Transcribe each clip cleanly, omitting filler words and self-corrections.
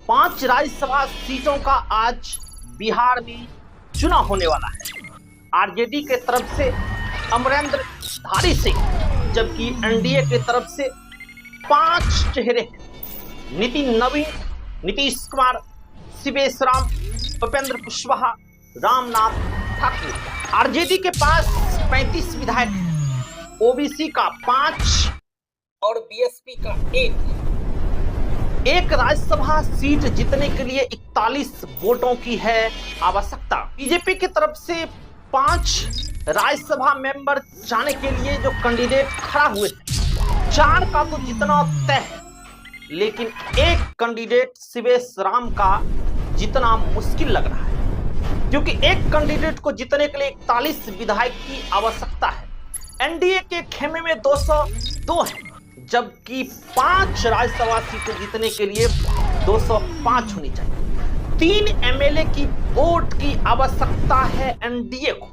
5 राज्यसभा सीटों का आज बिहार में चुनाव होने वाला है। आरजेडी के तरफ से अमरेंद्र धारी सिंह, जबकि एनडीए के तरफ से 5 चेहरे हैं। नितिन नवीन, नीतीश कुमार, शिवेश राम, उपेंद्र कुशवाहा, रामनाथ ठाकुर। आरजेडी के पास 35 विधायक हैं, ओबीसी का 5 और बीएसपी का 1 राज्यसभा सीट जीतने के लिए 41 वोटों की है आवश्यकता। बीजेपी की तरफ से 5 राज्यसभा मेंबर जाने के लिए जो कैंडिडेट खड़ा हुए हैं, 4 का तो जितना तय है, लेकिन 1 कैंडिडेट शिवेश राम का जितना मुश्किल लग रहा है, क्योंकि 1 कैंडिडेट को जीतने के लिए 41 विधायक की आवश्यकता है। एनडीए के खेमे में 202 है, जबकि 5 राज्यसभा सीटें जीतने के लिए 205 होनी चाहिए। 3 एमएलए की वोट की आवश्यकता है एनडीए को।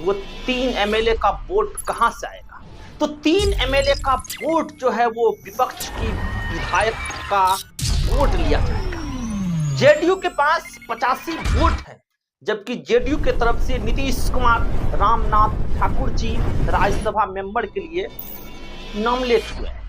वो 3 एमएलए का वोट कहां से आएगा? तो 3 एमएलए का वोट जो है वो विपक्ष की विधायक का वोट लिया जाएगा। जेडीयू के पास 85 वोट है, जबकि जेडीयू के तरफ से नीतीश कुमार, रामनाथ ठाकुर जी राज्यसभा मेंबर के लिए नॉमिनेट हुए हैं।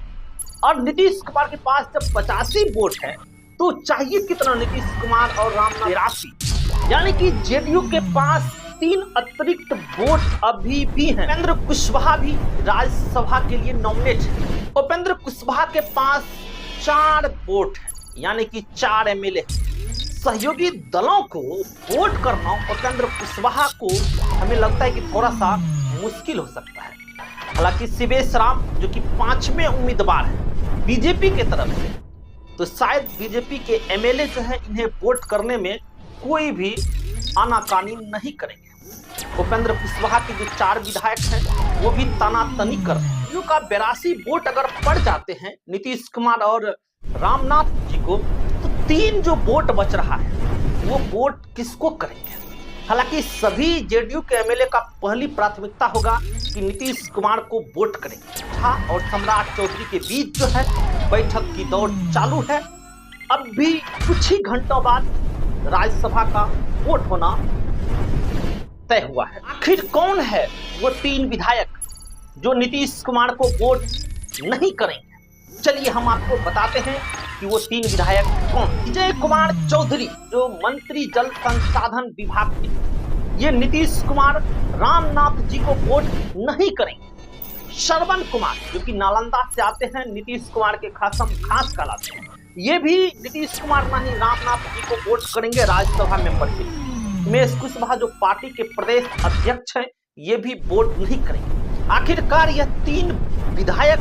और नीतीश कुमार के पास जब 85 वोट है तो चाहिए कितना? नीतीश कुमार और रामनाथ 83, यानी कि जेडीयू के पास 3 अतिरिक्त वोट अभी भी हैं। उपेंद्र कुशवाहा भी राज्यसभा के लिए नॉमिनेट है। उपेंद्र कुशवाहा के पास 4 वोट है, यानी कि 4 एमएलए। सहयोगी दलों को वोट करना उपेंद्र कुशवाहा को हमें लगता है कि थोड़ा सा मुश्किल हो सकता है। हालांकि शिवेश राम जो कि 5वें उम्मीदवार है बीजेपी के तरफ से, तो शायद बीजेपी के एमएलए जो है इन्हें वोट करने में कोई भी आनाकानी नहीं करेंगे। उपेंद्र कुशवाहा के जो 4 विधायक हैं वो भी तानातनी कर रहे हैं। का 82 वोट अगर पड़ जाते हैं नीतीश कुमार और रामनाथ जी को, तो 3 जो वोट बच रहा है वो वोट किसको करेंगे? हालांकि सभी जेडीयू के एमएलए का पहली प्राथमिकता होगा कि नीतीश कुमार को वोट करेंगे। झा और सम्राट चौधरी के बीच जो है बैठक की दौड़ चालू है। अब भी कुछ ही घंटों बाद राज्यसभा का वोट होना तय हुआ है। आखिर कौन है वो 3 विधायक जो नीतीश कुमार को वोट नहीं करेंगे? चलिए हम आपको बताते हैं कि वो 3 विधायक कौन। विजय कुमार चौधरी जो मंत्री जल संसाधन विभाग के, ये नीतीश कुमार, रामनाथ जी को वोट नहीं करेंगे। श्रवण कुमार जो कि नालंदा से आते हैं, नीतीश कुमार के खासम खास कहलाते हैं, ये भी नीतीश कुमार नहीं रामनाथ जी को वोट करेंगे राज्यसभा मेंबर के लिए। उमेश कुशवाहा जो पार्टी के प्रदेश अध्यक्ष हैं, ये भी वोट नहीं करेंगे। आखिरकार यह 3 विधायक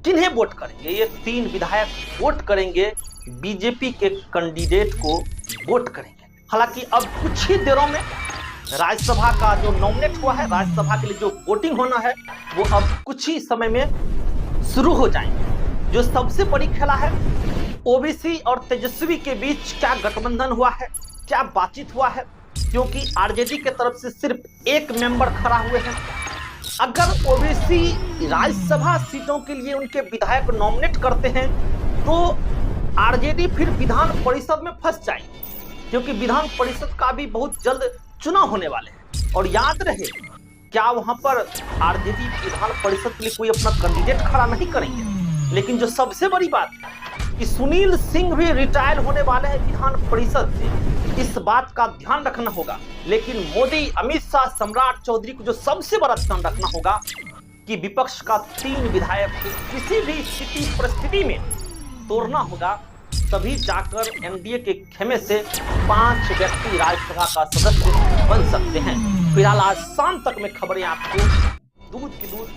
किन्हें वोट करेंगे? ये 3 विधायक वोट करेंगे बीजेपी के कैंडिडेट को वोट करेंगे। हालांकि अब कुछ ही देरों में राज्यसभा का जो नॉमिनेट हुआ है, राज्यसभा के लिए जो वोटिंग होना है, वो अब कुछ ही समय में शुरू हो जाएंगे। जो सबसे बड़ी खेला है, ओबीसी और तेजस्वी के बीच क्या गठबंधन हुआ है, क्या बातचीत हुआ है, क्योंकि आरजेडी के तरफ से सिर्फ 1 मेंबर खड़ा हुए हैं। अगर ओबीसी राज्यसभा सीटों के लिए उनके विधायक नॉमिनेट करते हैं तो आरजेडी फिर विधान परिषद में फंस जाएगी, क्योंकि विधान परिषद का भी बहुत जल्द चुनाव होने वाले हैं। और याद रहे, क्या वहां पर आरजेडी विधान परिषद के लिए कोई अपना कैंडिडेट खड़ा नहीं करेंगे? लेकिन जो सबसे बड़ी बात है कि सुनील सिंह भी रिटायर होने वाले हैं विधान परिषद से, इस बात का ध्यान रखना होगा। लेकिन मोदी, अमित शाह, सम्राट चौधरी को जो सबसे बड़ा ध्यान रखना होगा कि विपक्ष का 3 विधायक किसी भी स्थिति परिस्थिति में तोड़ना होगा, तभी जाकर एनडीए के खेमे से 5 व्यक्ति राज्यसभा का सदस्य बन सकते हैं। फिलहाल आज शाम तक में खबरें आपको दूध की दूध